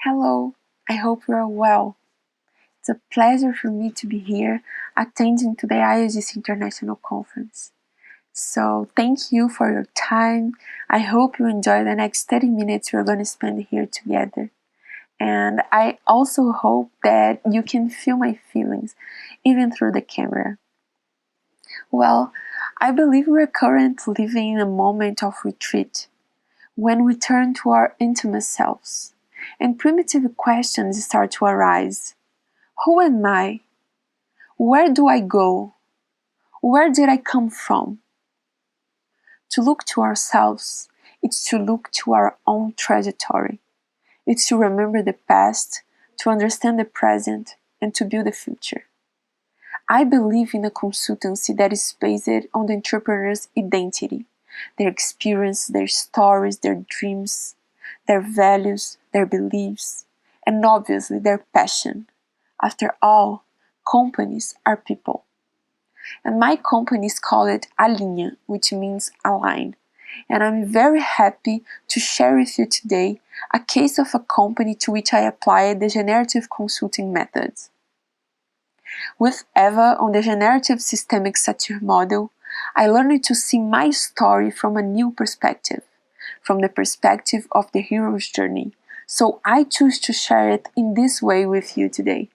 Hello, I hope you are well. It's a pleasure for me to be here attending to the IAGC International Conference. So thank you for your time. I hope you enjoy the next 30 minutes we're going to spend here together. And I also hope that you can feel my feelings, even through the camera. Well, I believe we're currently living in a moment of retreat, when we turn to our intimate selves, and primitive questions start to arise. Who am I? Where do I go? Where did I come from? To look to ourselves, it's to look to our own trajectory. It's to remember the past, to understand the present, and to build the future. I believe in a consultancy that is based on the entrepreneur's identity, their experience, their stories, their dreams, their values, their beliefs, and obviously their passion. After all, companies are people. And my company is called Alinha, which means align. And I'm very happy to share with you today a case of a company to which I applied the generative consulting methods. With Eva on the generative systemic satire model, I learned to see my story from a new perspective, from the perspective of the hero's journey. So I choose to share it in this way with you today.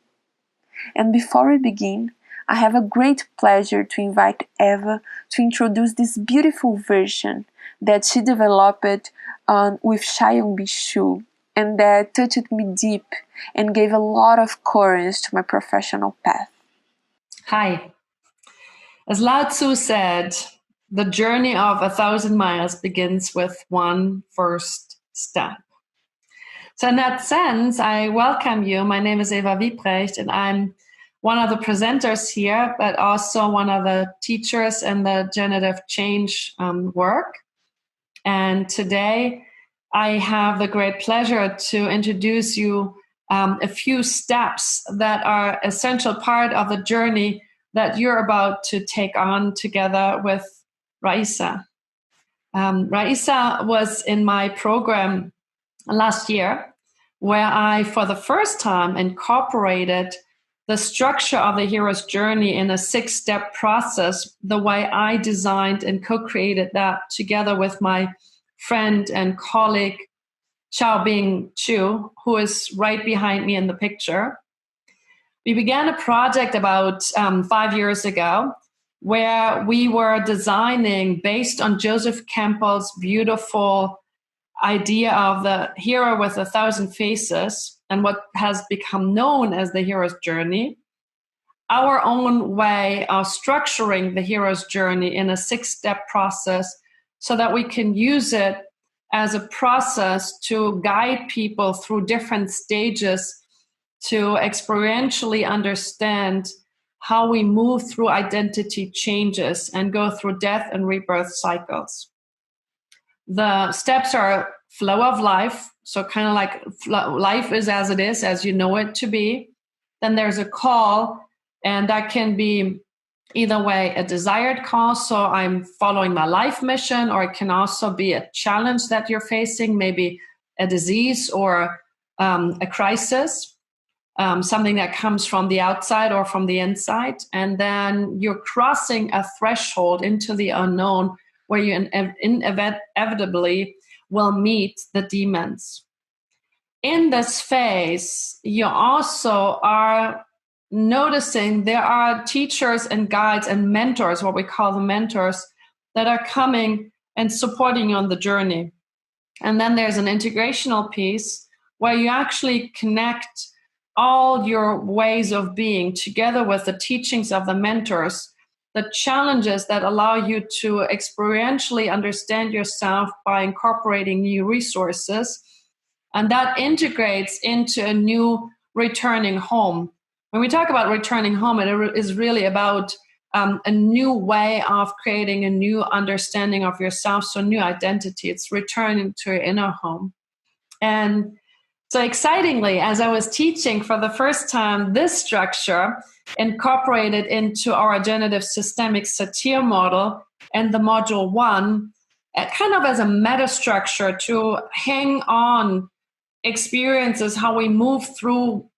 And before we begin, I have a great pleasure to invite Eva to introduce this beautiful version that she developed with Xiaoyong Bishu, and that touched me deep and gave a lot of courage to my professional path. Hi. As Lao Tzu said, the journey of 1,000 miles begins with one first step. So in that sense, I welcome you. My name is Eva Wiebrecht, and I'm one of the presenters here, but also one of the teachers in the generative change work. And today I have the great pleasure to introduce you a few steps that are essential part of the journey that you're about to take on together with Raissa. Raissa was in my program last year, where I, for the first time, incorporated the structure of the hero's journey in a 6-step process, the way I designed and co-created that together with my friend and colleague, Xiaobing Chu, who is right behind me in the picture. We began a project about 5 years ago, where we were designing based on Joseph Campbell's beautiful idea of the hero with 1,000 faces and what has become known as the hero's journey, our own way of structuring the hero's journey in a 6-step process so that we can use it as a process to guide people through different stages to experientially understand how we move through identity changes and go through death and rebirth cycles. The steps are flow of life, so kind of like life is as it is, as you know it to be. Then there's a call, and that can be either way a desired call, so I'm following my life mission, or it can also be a challenge that you're facing, maybe a disease or a crisis, something that comes from the outside or from the inside. And then you're crossing a threshold into the unknown where you inevitably will meet the demons. In this phase, you also are noticing there are teachers and guides and mentors, what we call the mentors, that are coming and supporting you on the journey. And then there's an integrational piece where you actually connect all your ways of being together with the teachings of the mentors, the challenges that allow you to experientially understand yourself by incorporating new resources. And that integrates into a new returning home. When we talk about returning home, it is really about a new way of creating a new understanding of yourself, so new identity. It's returning to your inner home. And so excitingly, as I was teaching for the first time, this structure incorporated into our generative systemic satire model and the module 1, kind of as a meta structure to hang on experiences how we move through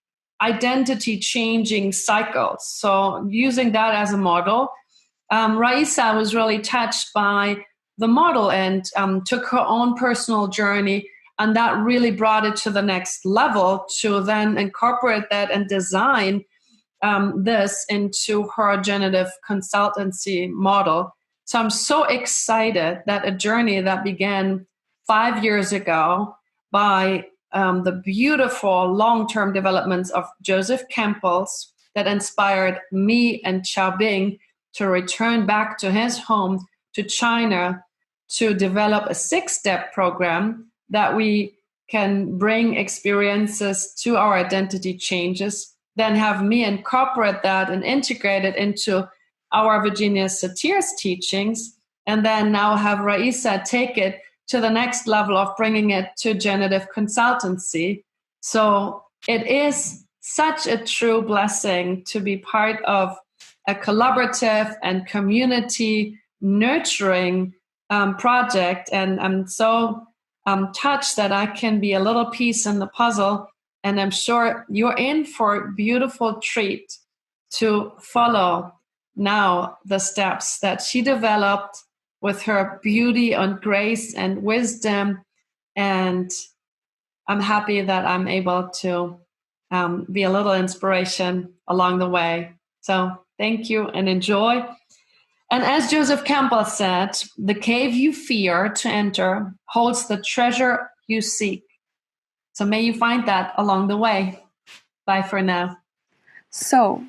identity changing cycles. So using that as a model, Raissa was really touched by the model and took her own personal journey, and that really brought it to the next level to then incorporate that and design this into her generative consultancy model. So I'm so excited that a journey that began 5 years ago by the beautiful long-term developments of Joseph Campbell's that inspired me and Xiaobing to return back to his home to China to develop a 6-step program that we can bring experiences to our identity changes, then have me incorporate that and integrate it into our Virginia Satir's teachings, and then now have Raissa take it to the next level of bringing it to generative consultancy. So it is such a true blessing to be part of a collaborative and community nurturing project. And I'm so touched that I can be a little piece in the puzzle. And I'm sure you're in for a beautiful treat to follow now the steps that she developed with her beauty and grace and wisdom. And I'm happy that I'm able to be a little inspiration along the way. So thank you and enjoy. And as Joseph Campbell said, the cave you fear to enter holds the treasure you seek. So may you find that along the way. Bye for now. So,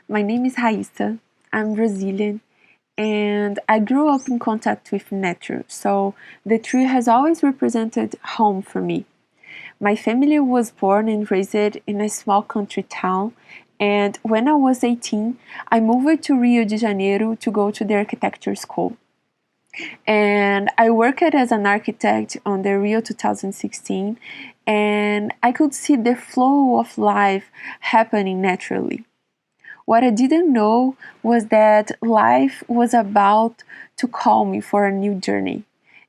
my name is Raissa. I'm Brazilian, and I grew up in contact with nature, so the tree has always represented home for me. My family was born and raised in a small country town, and when I was 18, I moved to Rio de Janeiro to go to the architecture school. And I worked as an architect on the Rio 2016, and I could see the flow of life happening naturally. What I didn't know was that life was about to call me for a new journey.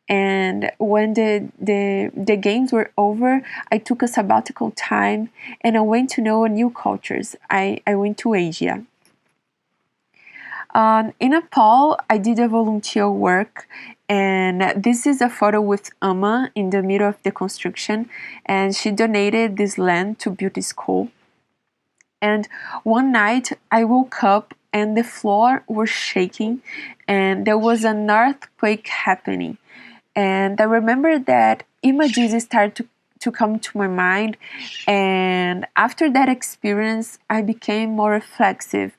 And when the games were over, I took a sabbatical time and I went to know new cultures. I went to Asia. In Nepal, I did a volunteer work, and this is a photo with Amma in the middle of the construction, and she donated this land to build a school. And one night I woke up and the floor was shaking and there was an earthquake happening. And I remember that images started to come to my mind. And after that experience, I became more reflexive.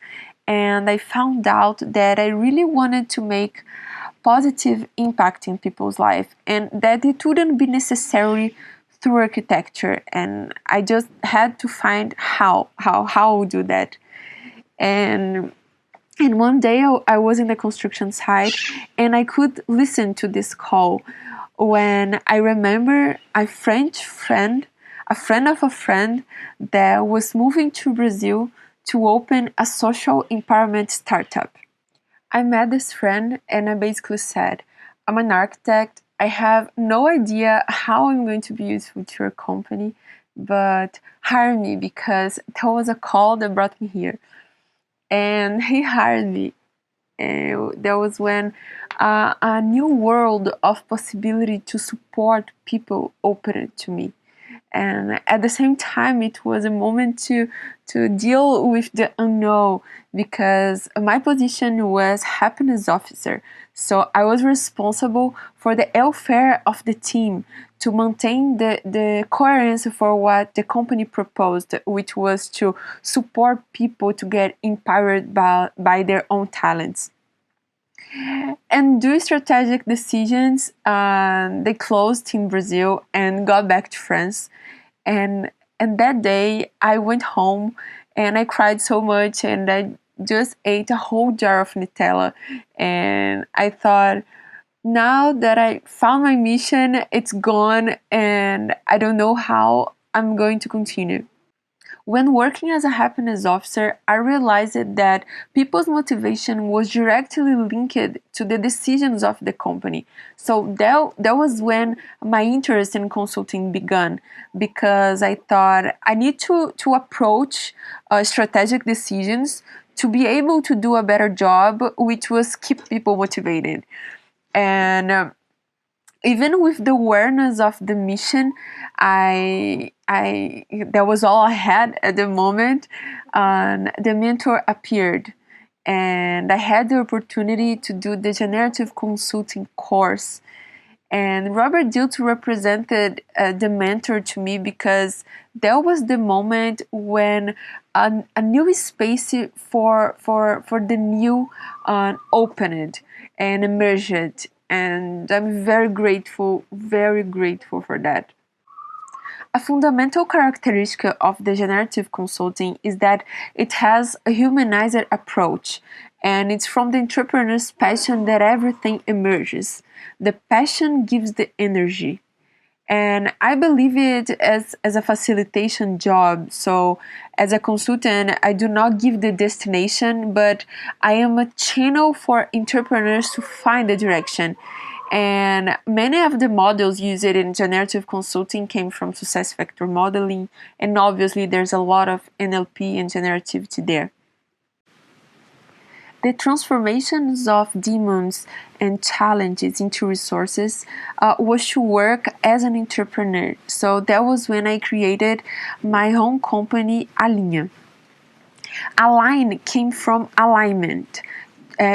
And I found out that I really wanted to make positive impact in people's life and that it wouldn't be necessary through architecture, and I just had to find how I would do that. And one day I was in the construction site and I could listen to this call when I remember a French friend, a friend of a friend that was moving to Brazil to open a social empowerment startup. I met this friend and I basically said, I'm an architect. I have no idea how I'm going to be useful to your company, but hire me because that was a call that brought me here. And he hired me. And that was when a new world of possibility to support people opened to me. And at the same time, it was a moment to deal with the unknown because my position was happiness officer. So I was responsible for the welfare of the team to maintain the coherence for what the company proposed, which was to support people to get empowered by their own talents. And do strategic decisions. They closed in Brazil and got back to France. And that day I went home and I cried so much and I just ate a whole jar of Nutella. And I thought, now that I found my mission, it's gone and I don't know how I'm going to continue. When working as a happiness officer, I realized that people's motivation was directly linked to the decisions of the company. So that was when my interest in consulting began, because I thought I need to approach strategic decisions to be able to do a better job, which was keep people motivated. And even with the awareness of the mission, I that was all I had at the moment. The mentor appeared, and I had the opportunity to do the generative consulting course. And Robert Dilts represented the mentor to me, because that was the moment when a new space for the new opened and emerged. And I'm very grateful for that. A fundamental characteristic of the generative consulting is that it has a humanized approach, and it's from the entrepreneur's passion that everything emerges. The passion gives the energy. And I believe it as a facilitation job. So, as a consultant, I do not give the destination, but I am a channel for entrepreneurs to find the direction. And many of the models used in generative consulting came from success factor modeling, and obviously, there's a lot of NLP and generativity there. The transformations of demons and challenges into resources was to work as an entrepreneur. So that was when I created my own company, Alinha. Align came from alignment,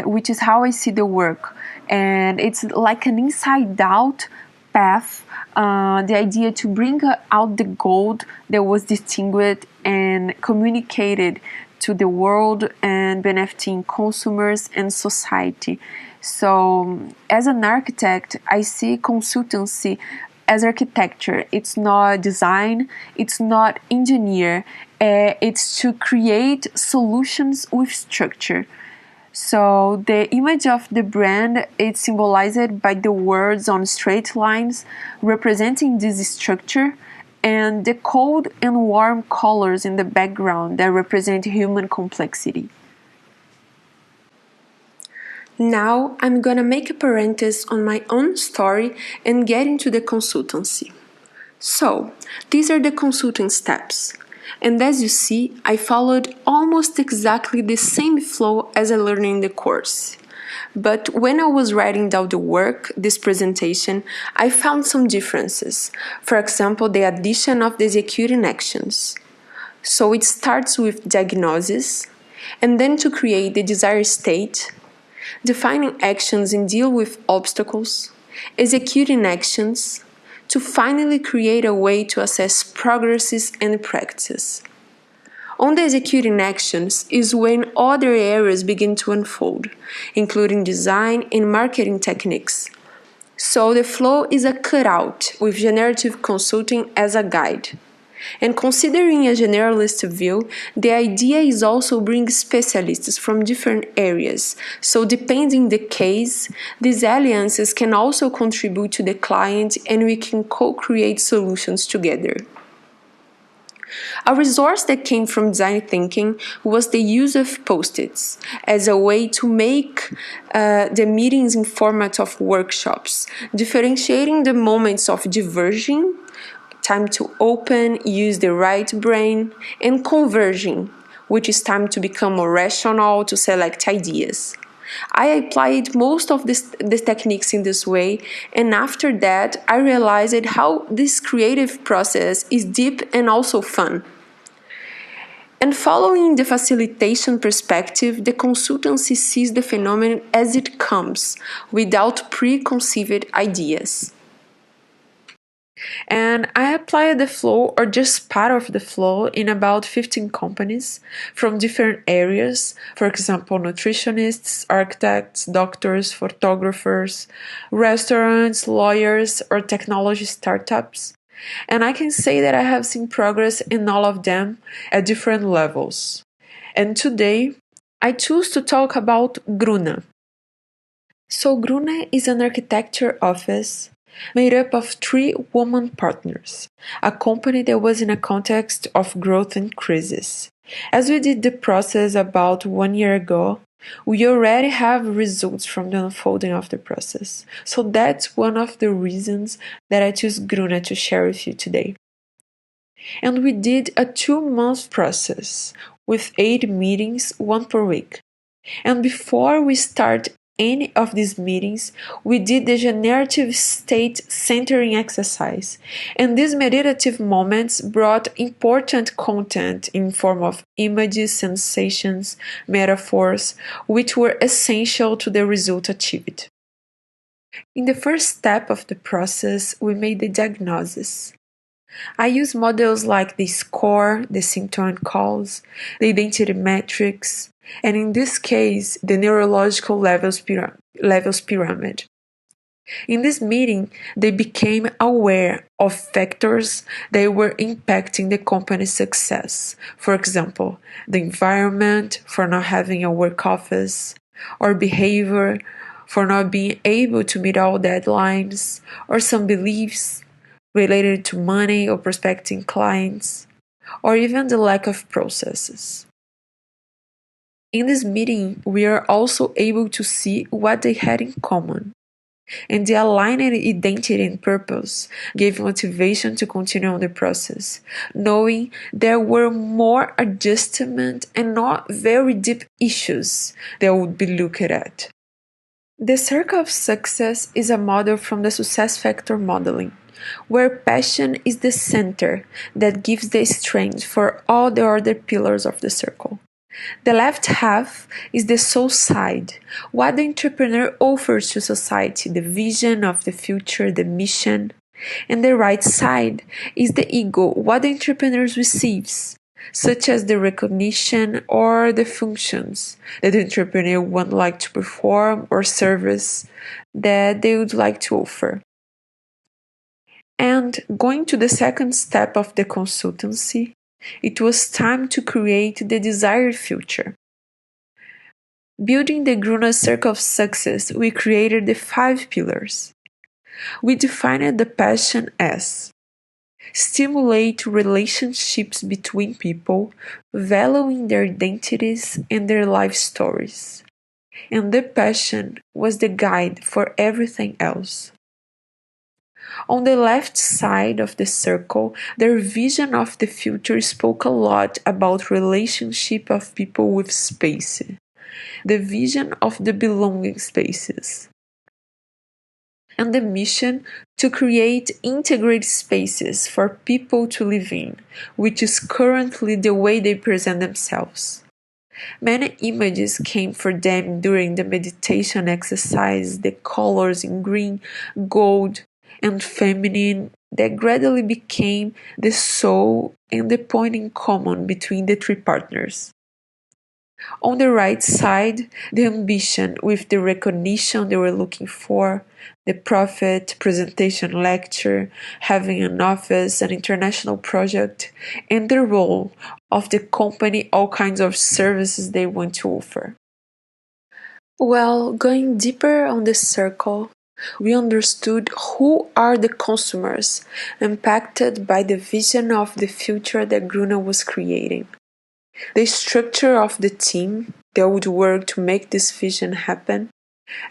which is how I see the work. And it's like an inside out path. The idea to bring out the gold that was distinguished and communicated to the world and benefiting consumers and society. So, as an architect, I see consultancy as architecture. It's not design, it's not engineer, it's to create solutions with structure. So the image of the brand is symbolized by the words on straight lines representing this structure, and the cold and warm colors in the background that represent human complexity. Now I'm gonna make a parenthesis on my own story and get into the consultancy. So, these are the consulting steps. And as you see, I followed almost exactly the same flow as I learned in the course. But when I was writing down the work, this presentation, I found some differences. For example, the addition of the executing actions. So it starts with diagnosis, and then to create the desired state, defining actions and deal with obstacles, executing actions, to finally create a way to assess progresses and practices. On the executing actions is when other areas begin to unfold, including design and marketing techniques. So the flow is a cutout with generative consulting as a guide. And considering a generalist view, the idea is also bring specialists from different areas. So depending the case, these alliances can also contribute to the client, and we can co-create solutions together. A resource that came from design thinking was the use of post-its as a way to make the meetings in format of workshops, differentiating the moments of diverging, time to open, use the right brain, and converging, which is time to become more rational, to select ideas. I applied most of these techniques in this way, and after that, I realized how this creative process is deep and also fun. And following the facilitation perspective, the consultancy sees the phenomenon as it comes, without preconceived ideas. And I applied the flow, or just part of the flow, in about 15 companies from different areas. For example, nutritionists, architects, doctors, photographers, restaurants, lawyers, or technology startups. And I can say that I have seen progress in all of them at different levels. And today, I choose to talk about Gruna. So Gruna is an architecture office made up of 3 woman partners, a company that was in a context of growth and crisis. As we did the process about 1 year ago, we already have results from the unfolding of the process. So that's one of the reasons that I chose Gruna to share with you today. And we did a 2-month process with 8 meetings, 1 per week. And before we start any of these meetings, we did the generative state centering exercise. And these meditative moments brought important content in form of images, sensations, metaphors, which were essential to the result achieved. In the first step of the process, we made the diagnosis. I use models like the SCORE, the symptom calls, the identity metrics, and in this case, the neurological levels pyramid. In this meeting, they became aware of factors that were impacting the company's success. For example, the environment for not having a work office, or behavior for not being able to meet all deadlines, or some beliefs related to money or prospecting clients, or even the lack of processes. In this meeting, we are also able to see what they had in common, and the aligned identity and purpose gave motivation to continue on the process, knowing there were more adjustment and not very deep issues that would be looked at. The circle of success is a model from the success factor modeling, where passion is the center that gives the strength for all the other pillars of the circle. The left half is the soul side, what the entrepreneur offers to society, the vision of the future, the mission. And the right side is the ego, what the entrepreneur receives, such as the recognition or the functions that the entrepreneur would like to perform or service that they would like to offer. And going to the second step of the consultancy, it was time to create the desired future. Building the Gruna circle of success, we created the 5 pillars. We defined the passion as stimulate relationships between people, valuing their identities and their life stories. And the passion was the guide for everything else. On the left side of the circle, their vision of the future spoke a lot about relationship of people with space, the vision of the belonging spaces, and the mission to create integrated spaces for people to live in, which is currently the way they present themselves. Many images came for them during the meditation exercise, the colors in green, gold, and feminine that gradually became the soul and the point in common between the 3 partners. On the right side, the ambition with the recognition they were looking for, the profit, presentation lecture, having an office, an international project, and the role of the company, all kinds of services they want to offer. Well, going deeper on the circle, we understood who are the consumers impacted by the vision of the future that Gruna was creating. The structure of the team that would work to make this vision happen,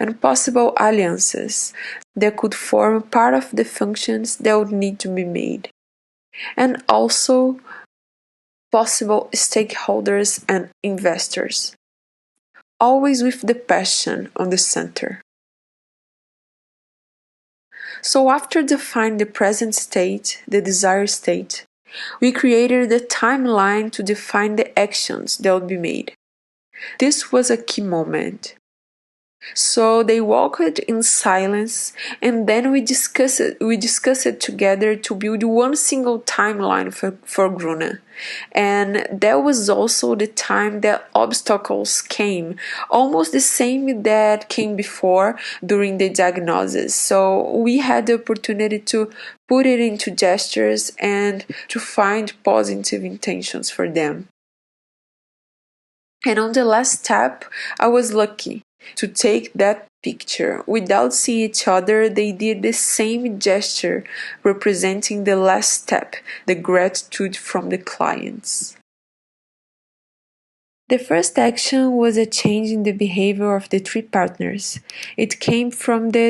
and possible alliances that could form part of the functions that would need to be made, and also possible stakeholders and investors, always with the passion on the center. So after defining the present state, the desired state, we created the timeline to define the actions that would be made. This was a key moment. So they walked in silence, and then we discussed it together to build one single timeline for Gruna. And that was also the time that obstacles came, almost the same that came before during the diagnosis. So we had the opportunity to put it into gestures and to find positive intentions for them. And on the last step, I was lucky to take that picture. Without seeing each other, they did the same gesture, representing the last step, the gratitude from the clients. The first action was a change in the behavior of the three partners. It came from the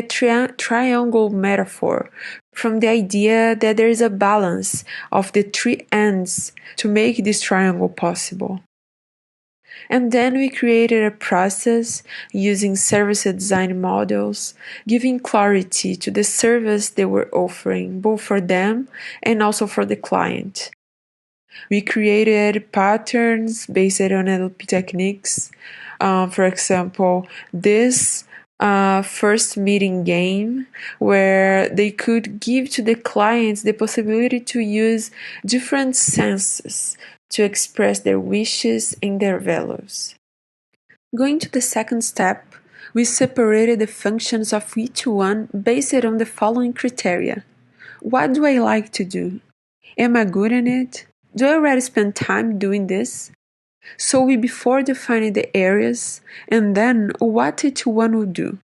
triangle metaphor, from the idea that there is a balance of the three ends to make this triangle possible. And then we created a process using service design models, giving clarity to the service they were offering, both for them and also for the client. We created patterns based on NLP techniques. For example, this first meeting game where they could give to the clients the possibility to use different senses to express their wishes and their values. Going to the second step, we separated the functions of each one based on the following criteria. What do I like to do? Am I good in it? Do I already spend time doing this? So we before defined the areas and then what each one would do.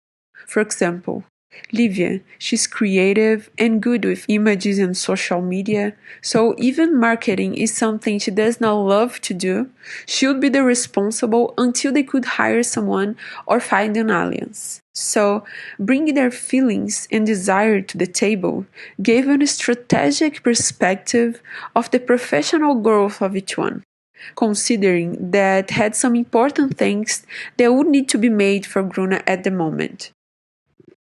For example, Livia, she's creative and good with images and social media, so even marketing is something she does not love to do, she would be the responsible until they could hire someone or find an alliance. So, bringing their feelings and desire to the table gave a strategic perspective of the professional growth of each one, considering that had some important things that would need to be made for Gruna at the moment.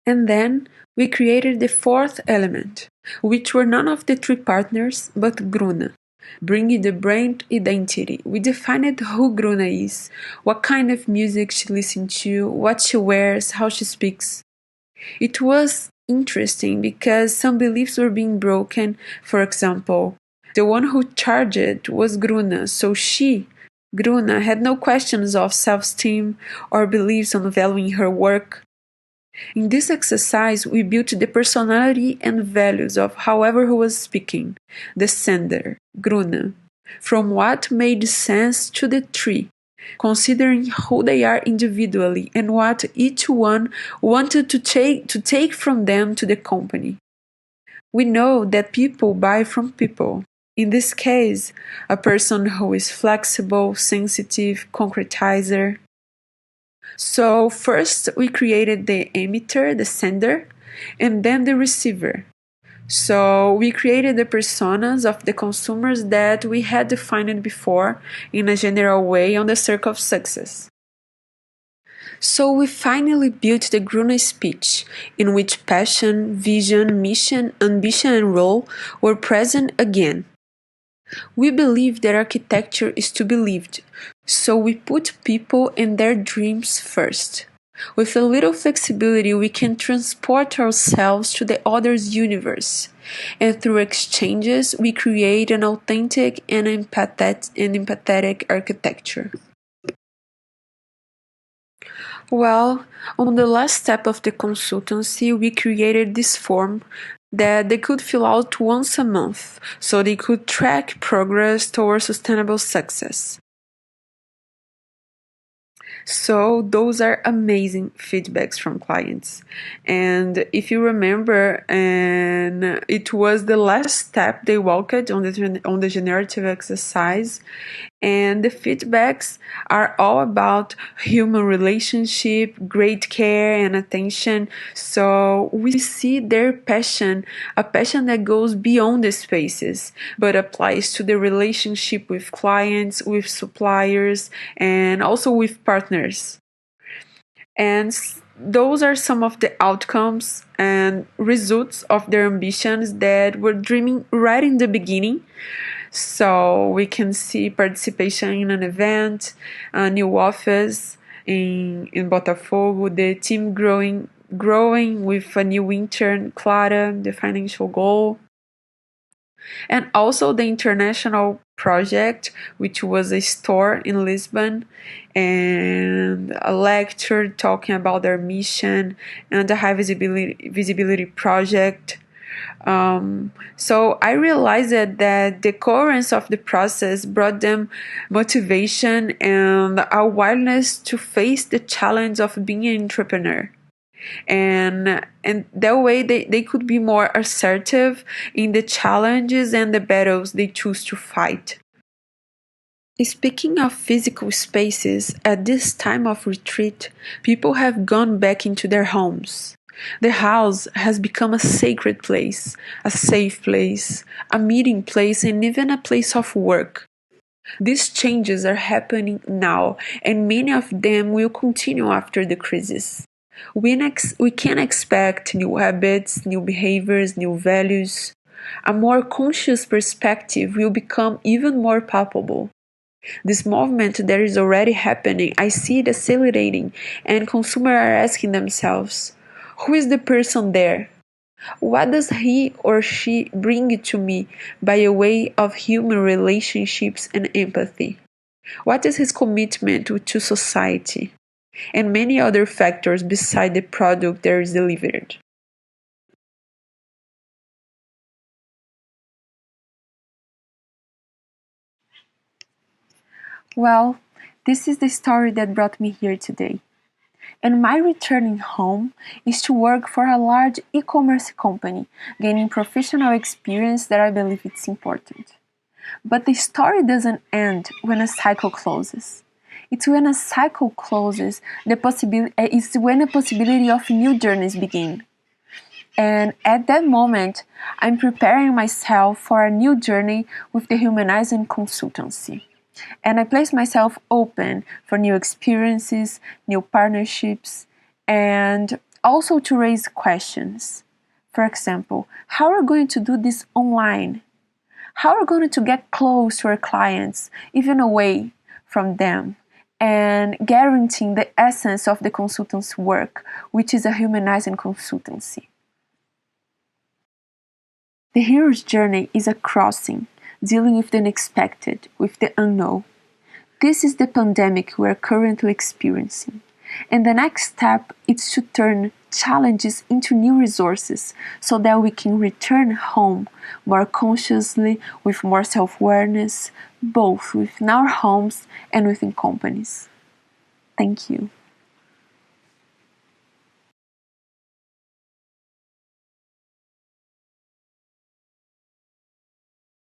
And then we created the fourth element, which were none of the three partners but Gruna, bringing the brand identity. We defined who Gruna is, what kind of music she listens to, what she wears, how she speaks. It was interesting because some beliefs were being broken. For example, the one who charged was Gruna, so she, Gruna, had no questions of self-esteem or beliefs on valuing her work. In this exercise, we built the personality and values of whoever who was speaking, the sender, Gruna, from what made sense to the three, considering who they are individually and what each one wanted to take from them to the company. We know that people buy from people. In this case, a person who is flexible, sensitive, concretizer. So first we created the emitter, the sender, and then the receiver. So we created the personas of the consumers that we had defined before in a general way on the circle of success. So we finally built the Gruna speech, in which passion, vision, mission, ambition, and role were present again. We believe that architecture is to be lived, so we put people and their dreams first. With a little flexibility, we can transport ourselves to the other's universe, and through exchanges, we create an authentic and empathetic architecture. Well, on the last step of the consultancy, we created this form that they could fill out once a month, so they could track progress towards sustainable success. So those are amazing feedbacks from clients. And if you remember, and it was the last step they walked on the generative exercise, and the feedbacks are all about human relationship, great care and attention. So we see their passion, a passion that goes beyond the spaces, but applies to the relationship with clients, with suppliers, and also with partners. And those are some of the outcomes and results of their ambitions that were dreaming right in the beginning. So we can see participation in an event, a new office in Botafogo, the team growing with a new intern, Clara, the financial goal, and also the international project, which was a store in Lisbon, and a lecture talking about their mission and the high visibility project. So I realized that the coherence of the process brought them motivation and a willingness to face the challenge of being an entrepreneur. And that way they could be more assertive in the challenges and the battles they choose to fight. Speaking of physical spaces, at this time of retreat, people have gone back into their homes. The house has become a sacred place, a safe place, a meeting place, and even a place of work. These changes are happening now, and many of them will continue after the crisis. We can expect new habits, new behaviors, new values. A more conscious perspective will become even more palpable. This movement that is already happening, I see it accelerating, and consumers are asking themselves, who is the person there? What does he or she bring to me by a way of human relationships and empathy? What is his commitment to society? And many other factors beside the product that is delivered. Well, this is the story that brought me here today. And my returning home is to work for a large e-commerce company, gaining professional experience that I believe it's important. But the story doesn't end when a cycle closes. It's when a cycle closes, it's when the possibility of new journeys begin. And at that moment, I'm preparing myself for a new journey with the humanizing consultancy. And I place myself open for new experiences, new partnerships, and also to raise questions. For example, how are we going to do this online? How are we going to get close to our clients, even away from them, and guaranteeing the essence of the consultant's work, which is a humanizing consultancy? The hero's journey is a crossing, dealing with the unexpected, with the unknown. This is the pandemic we are currently experiencing. And the next step is to turn challenges into new resources so that we can return home more consciously, with more self-awareness, both within our homes and within companies. Thank you.